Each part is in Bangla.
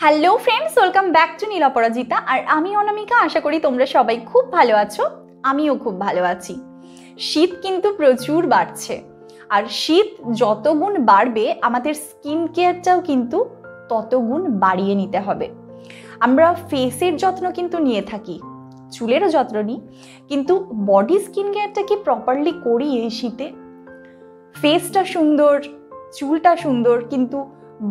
Hello friends, welcome back to Neel Aparajita. আর আমি অনামিকা। আশা করি তোমরা সবাই খুব ভালো আছো, আমিও খুব ভালো আছি। শীত কিন্তু প্রচুর বাড়ছে, আর শীত যত গুণ বাড়বে আমাদের স্কিন কেয়ারটাও কিন্তু তত গুণ বাড়িয়ে নিতে হবে। আমরা ফেসের যত্ন কিন্তু নিয়ে থাকি, চুলেরও যত্ন নিই, কিন্তু বডি স্কিন কেয়ারটা কি প্রপারলি করি এই শীতে? ফেসটা সুন্দর, চুলটা সুন্দর, কিন্তু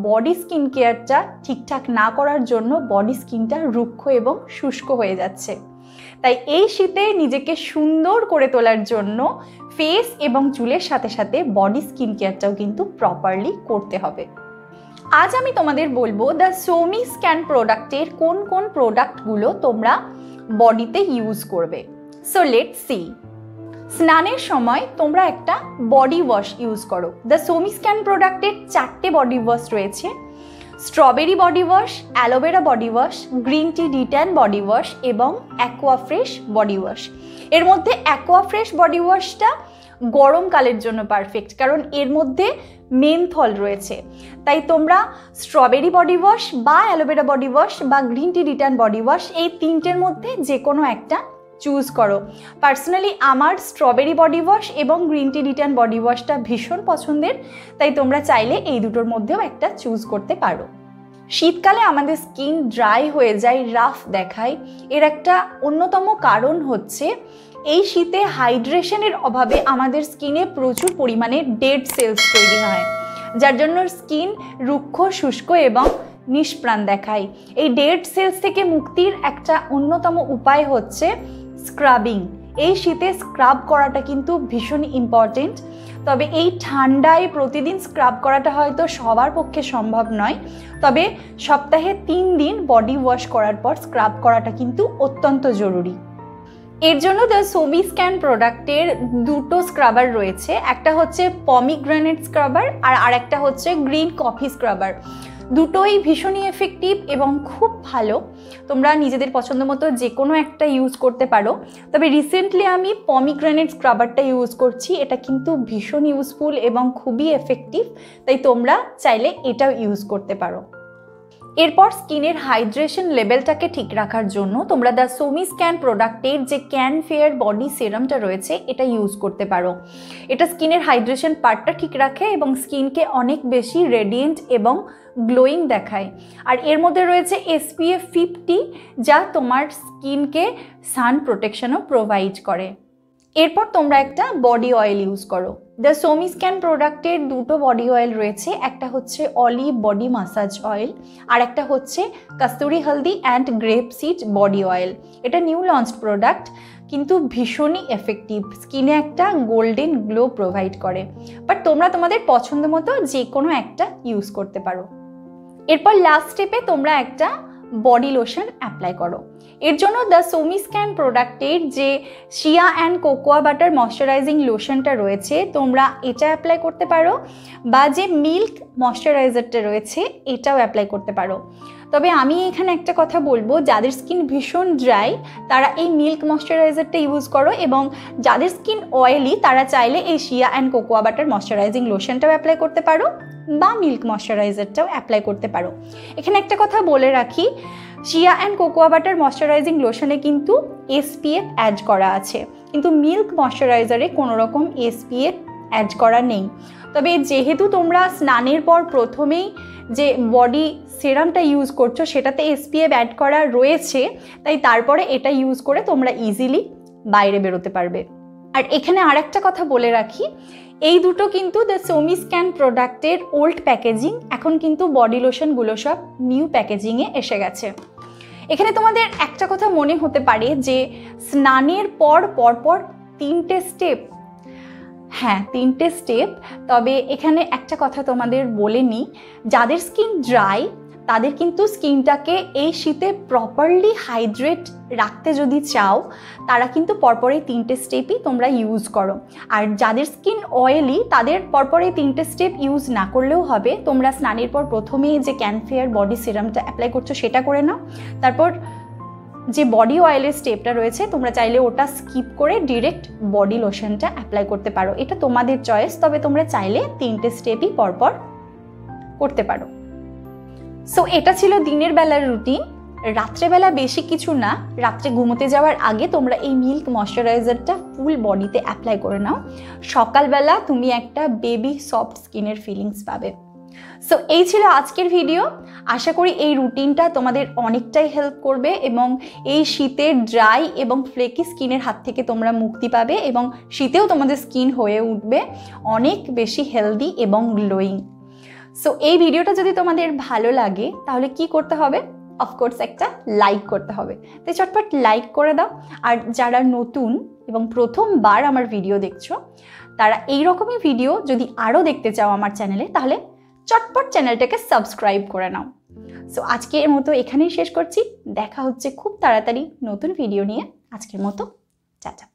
বডি স্কিন কেয়ারটা ঠিকঠাক না করার জন্য বডি স্কিনটা রুক্ষ এবং শুষ্ক হয়ে যাচ্ছে। তাই এই শীতে নিজেকে সুন্দর করে তোলার জন্য ফেস এবং চুলের সাথে সাথে বডি স্কিন কেয়ারটাও কিন্তু প্রপারলি করতে হবে। আজ আমি তোমাদের বলবো দ্য সোমি স্ক্যান প্রোডাক্টের কোন কোন প্রোডাক্টগুলো তোমরা বডিতে ইউজ করবে। So let's see. স্নানের সময় তোমরা একটা বডি ওয়াশ ইউজ করো। দ্য সোমি স্ক্যান প্রোডাক্টের 4টে বডি ওয়াশ রয়েছে: strawberry body wash, aloe vera body wash, green tea de-tan body wash এবং অ্যাকোয়া ফ্রেশ বডি ওয়াশ। এর মধ্যে অ্যাকোয়া ফ্রেশ বডি ওয়াশটা গরমকালের জন্য পারফেক্ট, কারণ এর মধ্যে মেনথল রয়েছে। তাই তোমরা স্ট্রবেরি বডি ওয়াশ বা অ্যালোভেরা বডি ওয়াশ বা green tea de-tan body wash, এই তিনটের মধ্যে যে কোনো একটা চুজ করো। পার্সোনালি আমার স্ট্রবেরি বডি ওয়াশ এবং গ্রিন টি ডিট্যান বডি ওয়াশটা ভীষণ পছন্দের, তাই তোমরা চাইলে এই দুটোর মধ্যেও একটা চুজ করতে পারো। শীতকালে আমাদের স্কিন ড্রাই হয়ে যায়, রাফ দেখায়। এর একটা অন্যতম কারণ হচ্ছে এই শীতে হাইড্রেশনের অভাবে আমাদের স্কিনে প্রচুর পরিমাণে ডেড সেলস তৈরি হয়, যার জন্য স্কিন রুক্ষ, শুষ্ক এবং নিষ্প্রাণ দেখায়। এই ডেড সেলস থেকে মুক্তির একটা অন্যতম উপায় হচ্ছে স্ক্রাবিং। এই শীতে স্ক্রাব করাটা কিন্তু ভীষণ ইম্পর্টেন্ট। তবে এই ঠান্ডায় প্রতিদিন স্ক্রাব করাটা হয়তো সবার পক্ষে সম্ভব নয়, তবে সপ্তাহে 3 দিন বডি ওয়াশ করার পর স্ক্রাব করাটা কিন্তু অত্যন্ত জরুরি। এর জন্য দ্য সোমি স্ক্যান প্রোডাক্টের দুটো স্ক্রাবার রয়েছে। একটা হচ্ছে পমিগ্রেনেট স্ক্রাবার আর আরেকটা হচ্ছে গ্রিন কফি স্ক্রাবার। দুটোই ভীষণই এফেক্টিভ এবং খুব ভালো। তোমরা নিজেদের পছন্দ মতো যে কোনো একটা ইউজ করতে পারো। তবে রিসেন্টলি আমি পমিগ্রেনেট স্ক্রাবারটা ইউজ করছি। এটা কিন্তু ভীষণ ইউজফুল এবং খুবই এফেক্টিভ, তাই তোমরা চাইলে এটাও ইউজ করতে পারো। এরপর স্কিনের হাইড্রেশন লেভেলটাকে ঠিক রাখার জন্য তোমরা দ্য সোমি স্ক্যান প্রোডাক্টের যে ক্যান ফেয়ার বডি সেরামটা রয়েছে এটা ইউজ করতে পারো। এটা স্কিনের হাইড্রেশন পার্টটা ঠিক রাখে এবং স্কিনকে অনেক বেশি রেডিয়েন্ট এবং গ্লোয়িং দেখায়। আর এর মধ্যে রয়েছে SPF 50, যা তোমার স্কিনকে সান প্রোটেকশনও প্রোভাইড করে। এরপর তোমরা একটা বডি অয়েল ইউজ করো। দ্য সোমি স্ক্যান প্রোডাক্টের দুটো বডি অয়েল রয়েছে। একটা হচ্ছে অলিভ বডি মাসাজ অয়েল আর একটা হচ্ছে Kasturi Haldi and grape seed body oil. এটা নিউ লঞ্চড প্রোডাক্ট, কিন্তু ভীষণই এফেক্টিভ। স্কিনে একটা গোল্ডেন গ্লো প্রোভাইড করে। বাট তোমরা তোমাদের পছন্দ মতো যে কোনো একটা ইউজ করতে পারো। এরপর লাস্ট স্টেপে তোমরা একটা বডি লোশন অ্যাপ্লাই করো। এর জন্য দ্য সোমি স্ক্যান প্রোডাক্টের যে শিয়া অ্যান্ড কোকোয়া বাটার ময়শ্চারাইজিং লোশনটা রয়েছে তোমরা এটা অ্যাপ্লাই করতে পারো, বা যে মিল্ক ময়শ্চারাইজারটা রয়েছে এটাও অ্যাপ্লাই করতে পারো। তবে আমি এখানে একটা কথা বলবো, যাদের স্কিন ভীষণ ড্রাই তারা এই মিল্ক ময়শ্চারাইজারটা ইউজ করো, এবং যাদের স্কিন অয়েলি তারা চাইলে এই shea and cocoa butter moisturising লোশনটাও অ্যাপ্লাই করতে পারো বা মিল্ক ময়শ্চারাইজারটাও অ্যাপ্লাই করতে পারো। এখানে একটা কথা বলে রাখি, শিয়া অ্যান্ড কোকোয়া বাটার ময়শ্চারাইজিং লোশনে কিন্তু SPF অ্যাড করা আছে, কিন্তু মিল্ক ময়শ্চারাইজারে কোনো রকম SPF অ্যাড করা নেই। তবে যেহেতু তোমরা স্নানের পর প্রথমেই যে বডি সেরামটা ইউজ করছো সেটাতে SPF অ্যাড করা রয়েছে, তাই তারপরে এটা ইউজ করে তোমরা ইজিলি বাইরে বেরোতে পারবে। আর এখানে আরেকটা কথা বলে রাখি, এই দুটো কিন্তু দ্য সোমি স্ক্যান প্রোডাক্টের ওল্ড প্যাকেজিং, এখন কিন্তু বডি লোশনগুলো সব নিউ প্যাকেজিংয়ে এসে গেছে। এখানে তোমাদের একটা কথা মনে হতে পারে যে স্নানের পর পরপর 3টে স্টেপ। হ্যাঁ, 3টে স্টেপ। তবে এখানে একটা কথা তোমাদের বলে নিই, যাদের স্কিন ড্রাই তাদের কিন্তু স্কিনটাকে এই শীতে প্রপারলি হাইড্রেট রাখতে যদি চাও তারা কিন্তু পরপর এই 3টে স্টেপই তোমরা ইউজ করো। আর যাদের স্কিন অয়েলি তাদের পরপর এই 3টে স্টেপ ইউজ না করলেও হবে। তোমরা স্নানের পর প্রথমেই যে ক্যান ফেয়ার বডি সিরামটা অ্যাপ্লাই করছো সেটা করে নাও। তারপর যে বডি অয়েলের স্টেপটা রয়েছে তোমরা চাইলে ওটা স্কিপ করে ডিরেক্ট বডি লোশনটা অ্যাপ্লাই করতে পারো। এটা তোমাদের চয়েস, তবে তোমরা চাইলে 3টে স্টেপই পরপর করতে পারো। সো এটা ছিল দিনের বেলার রুটিন। রাত্রেবেলা বেশি কিছু না, রাত্রে ঘুমোতে যাওয়ার আগে তোমরা এই মিল্ক ময়শ্চারাইজারটা ফুল বডিতে অ্যাপ্লাই করে নাও। সকালবেলা তুমি একটা বেবি সফট স্কিনের ফিলিংস পাবে। সো এই ছিল আজকের ভিডিও। আশা করি এই রুটিনটা তোমাদের অনেকটাই হেল্প করবে এবং এই শীতের ড্রাই এবং ফ্লেকি স্কিনের হাত থেকে তোমরা মুক্তি পাবে এবং শীতেও তোমাদের স্কিন হয়ে উঠবে অনেক বেশি হেলদি এবং গ্লোয়িং। সো এই ভিডিওটা যদি তোমাদের ভালো লাগে তাহলে কি করতে হবে? অফকোর্স একটা লাইক করতে হবে। তো চটপট লাইক করে দাও। আর যারা নতুন এবং প্রথমবার আমার ভিডিও দেখছো তারা এই রকমই ভিডিও যদি আরও দেখতে চাও আমার চ্যানেলে, তাহলে চটপট চ্যানেলটাকে সাবস্ক্রাইব করে নাও। সো আজকের মতো এখানেই শেষ করছি। দেখা হচ্ছে খুব তাড়াতাড়ি নতুন ভিডিও নিয়ে। আজকের মতো টাটা।